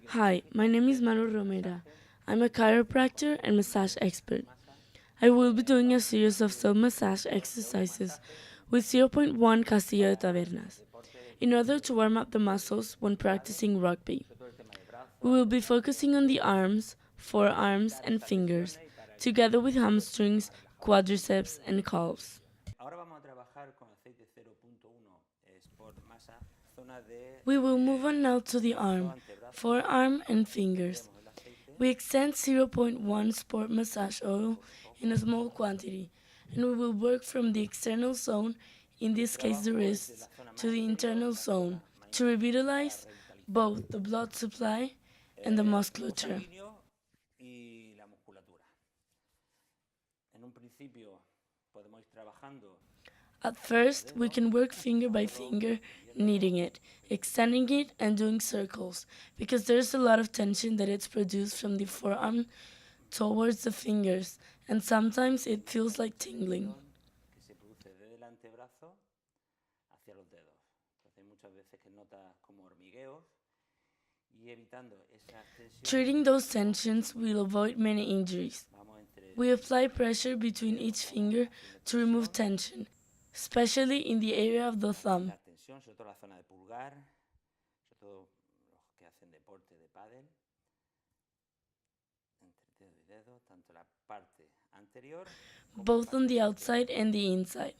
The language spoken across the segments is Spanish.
Hi, my name is Manu Romera. I'm a chiropractor and massage expert. I will be doing a series of self-massage exercises with zero point 0.1 Castillo de Tabernas in order to warm up the muscles when practicing rugby. We will be focusing on the arms, forearms, and fingers, together with hamstrings, quadriceps, and calves. We will move on now to the arm, forearm, and fingers. We extend zero point 0.1 sport massage oil in a small quantity, and we will work from the external zone, in this case the wrists, to the internal zone to revitalize both the blood supply and the musculature. At first, we can work finger by finger, kneading it, extending it, and doing circles, because there's a lot of tension that it's produced from the forearm towards the fingers, and sometimes it feels like tingling. Treating those tensions will avoid many injuries. We apply pressure between each finger to remove tension, especially in the area of the thumb. Both on the outside and the inside.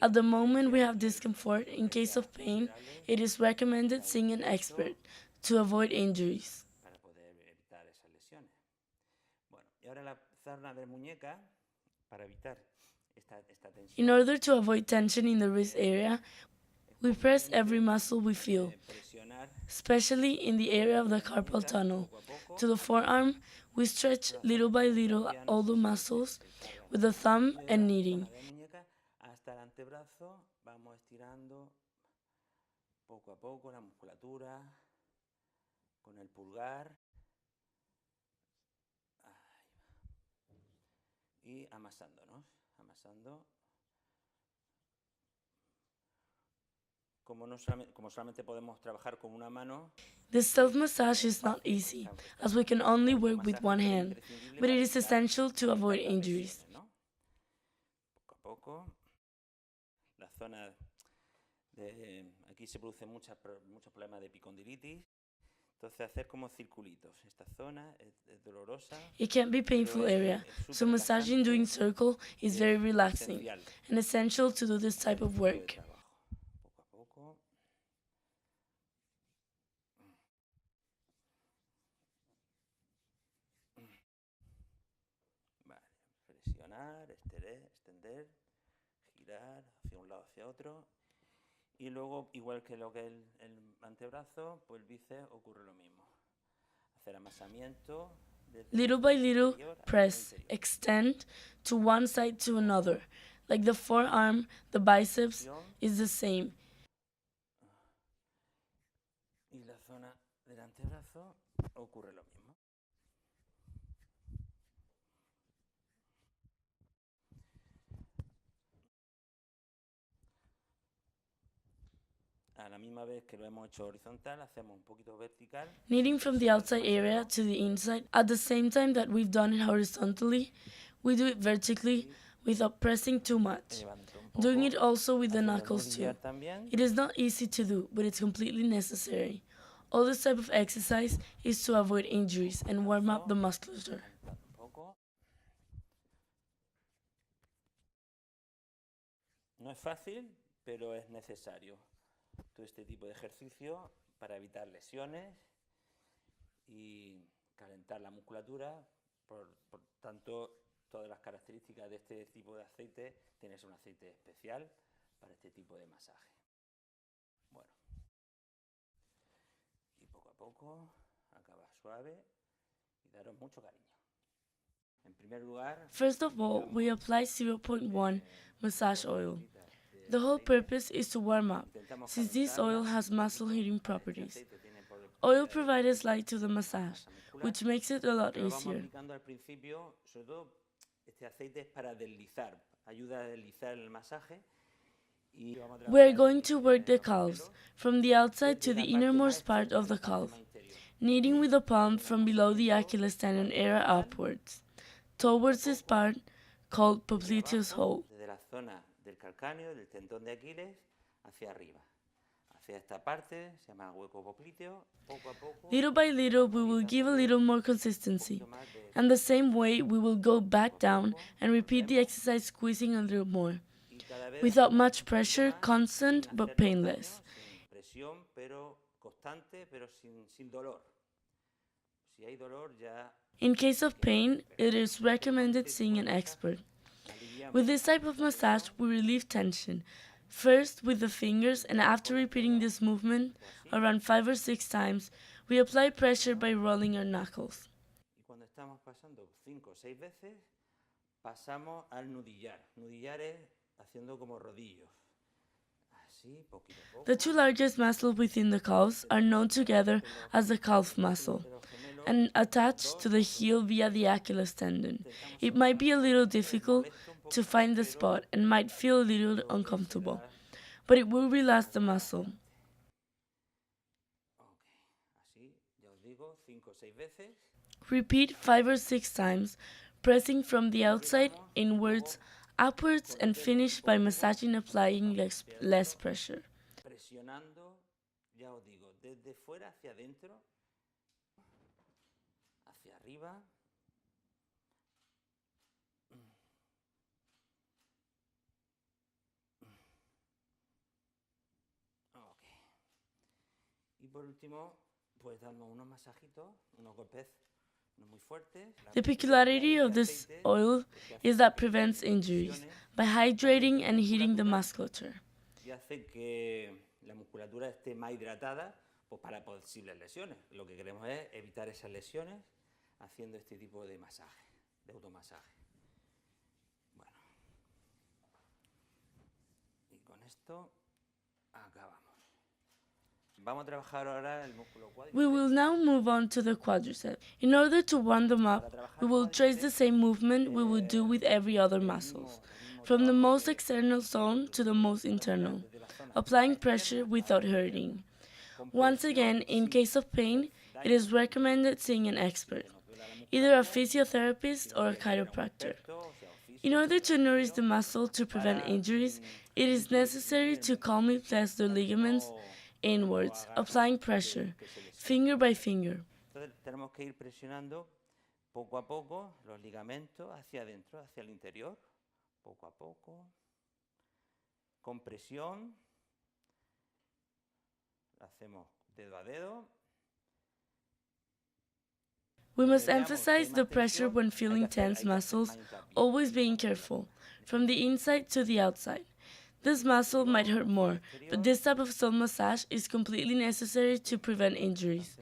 At the moment we have discomfort, in case of pain, it is recommended seeing an expert to avoid injuries. In order to avoid tension in the wrist area, we press every muscle we feel, especially in the area of the carpal tunnel. To the forearm, we stretch little by little all the muscles with the thumb and kneading. This self-massage is not easy, as we can only work with one hand, but it is essential to avoid injuries. It can be a painful area, so massaging doing circle is very relaxing and essential to do this type of work. Little by little, press, extend to one side to another. Like the forearm, the biceps is the same. Kneading from the outside area to the inside at the same time that we've done it horizontally, we do it vertically without pressing too much. Doing it also with the knuckles too. It is not easy to do, but it's completely necessary. All this type of exercise is to avoid injuries and warm up the musculature. First of all, we apply zero point 0.1 massage oil. The whole purpose is to warm up, since this oil has muscle heating properties. Oil provides light to the massage, which makes it a lot easier. Este aceite es para deslizar, ayuda a deslizar el masaje. We are going to work the calves, from the outside to the innermost part of the calf, kneading with the palm from below the Achilles tendon area upwards, towards this part called popliteus hole. Desde la zona del calcáneo, del tendón de Aquiles, hacia arriba. Hacia esta parte, se llama hueco popliteo. Poco a poco, Little by little, we will give a little more consistency, and the same way we will go back down and repeat the exercise, squeezing a little more, without much pressure, constant but painless. sin presión, pero constante, pero sin dolor. Si hay dolor, ya In case of pain, it is recommended seeing an expert. With this type of massage, we relieve tension, first with the fingers, and after repeating this movement around 5 or 6 times, we apply pressure by rolling our knuckles. Y cuando estamos pasando 5 o 6 veces, pasamos al nudillar. Nudillar es haciendo como rodillos. Así, poquito a poco. The two largest muscles within the calves are known together as the calf muscle and attached to the heel via the Achilles tendon. It might be a little difficult to find the spot and might feel a little uncomfortable, but it will relax the muscle. Así, ya os digo, 5 o 6 veces. Repeat 5 or 6 times, pressing from the outside inwards, upwards, and finish by massaging, applying less pressure. Presionando, ya os digo, desde fuera hacia adentro, hacia arriba. Ok. Y por último, pues damos unos masajitos, unos golpes no muy fuertes. The peculiarity of this oil is that prevents injuries by hydrating and heating the musculature. Y hace que la musculatura esté más hidratada, pues para posibles lesiones. Lo que queremos es evitar esas lesiones haciendo este tipo de masaje, de automasaje. Bueno, y con esto acabamos. Vamos a trabajar ahora el músculo cuádriceps. We will now move on to the quadriceps. In order to warm them up, we will trace the same movement we would do with every other muscles, from the most external zone to the most internal, applying pressure without hurting. Once again, in case of pain, it is recommended seeing an expert, either a physiotherapist or a chiropractor. In order to nourish the muscle to prevent injuries, it is necessary to calmly press the ligaments inwards, applying pressure, finger by finger. Entonces tenemos que ir presionando poco a poco los ligamentos hacia adentro, hacia el interior, poco a poco, con presión. Lo hacemos dedo a dedo. We must emphasize the pressure when feeling tense muscles, always being careful, from the inside to the outside. This muscle might hurt more, but this type of self massage is completely necessary to prevent injuries.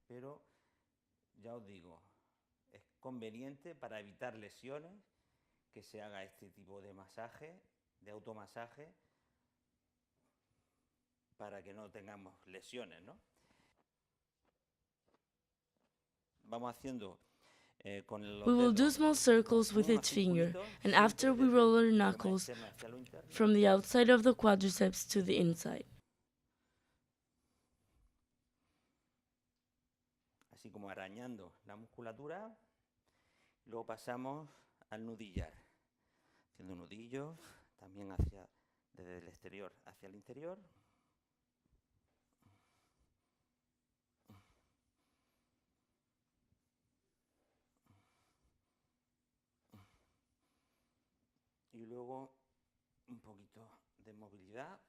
Pero ya os digo, es conveniente para evitar lesiones que se haga este tipo de masaje, de automasaje, para que no tengamos lesiones, ¿no? Vamos haciendo con los We will do dedos small circles with unos each finger, circulitos, and siempre after we desde roll our la zona knuckles externa hacia lo interno. from the outside of the quadriceps to the inside. Así como arañando la musculatura. Luego pasamos al nudillar, haciendo nudillos también desde el exterior hacia el interior. Y luego un poquito de movilidad.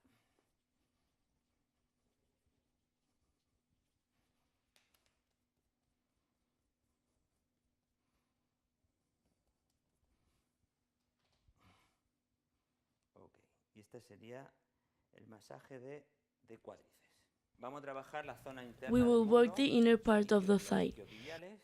Ok, y este sería el masaje de cuádriceps. Vamos a trabajar la zona interna We del will work muslo, the inner part of the los thigh, isquiotibiales.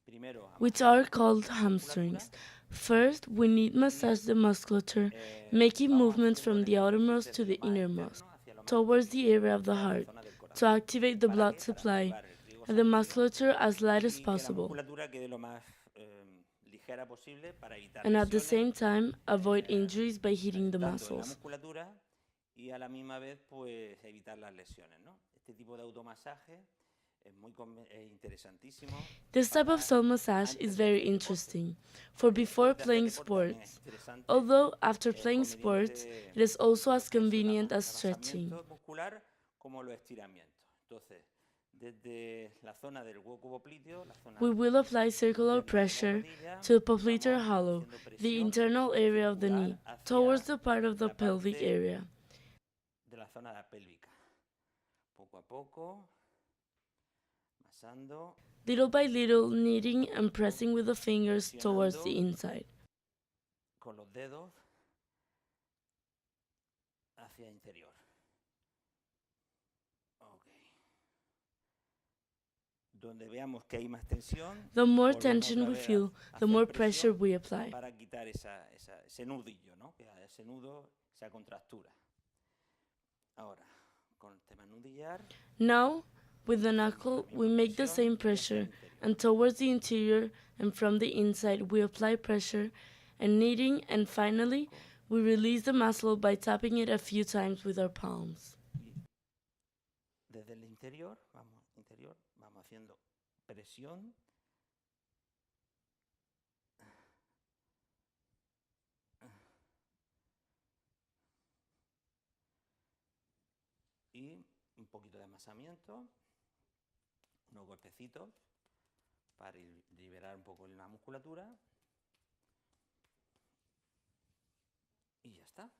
Primero which amasamos are called la hamstrings. musculatura. First, we need massage the musculature, making movements from the outermost to the innermost, towards the area of the heart, to activate the blood supply and the musculature as light as possible. La musculatura quede lo más ligera posible para evitar and at the lesiones, same time avoid injuries by hitting the tanto en la muscles. musculatura y a la misma vez pues evitar las lesiones, ¿no? Este tipo de automasaje es muy interesantísimo. This type of Para self-massage is antes de very hacer deporte. interesting for before Después de hacer playing deporte también es sports. interesante, Although after es playing sports, conveniente it is also tanto as lo que es el convenient as stretching. relajamiento muscular como los estiramientos. Entonces, desde la zona del hueco popliteo, la zona We will apply circular interna de la pressure rodilla, to the popliteal vamos hollow, haciendo the presión internal area of the knee, circular hacia towards the part of the la pelvic parte area. de la zona pélvica. Poco a poco, masando, Little by little, kneading and pressing with the fingers towards the presionando inside. con los dedos hacia interior. Okay. Donde veamos que hay más tensión, The more volvemos tension otra we vez feel, a the hacer more pressure presión we apply. para quitar ese nudillo, ¿no? Ese nudo, esa contractura. Ahora, con el tema nudillar, Now, with the knuckle, we make the same pressure, and towards the interior and from the inside we apply pressure and kneading, and finally, we release the muscle by tapping it a few times with our palms. desde el interior, vamos haciendo presión y un poquito de amasamiento, unos golpecitos para liberar un poco la musculatura y ya está.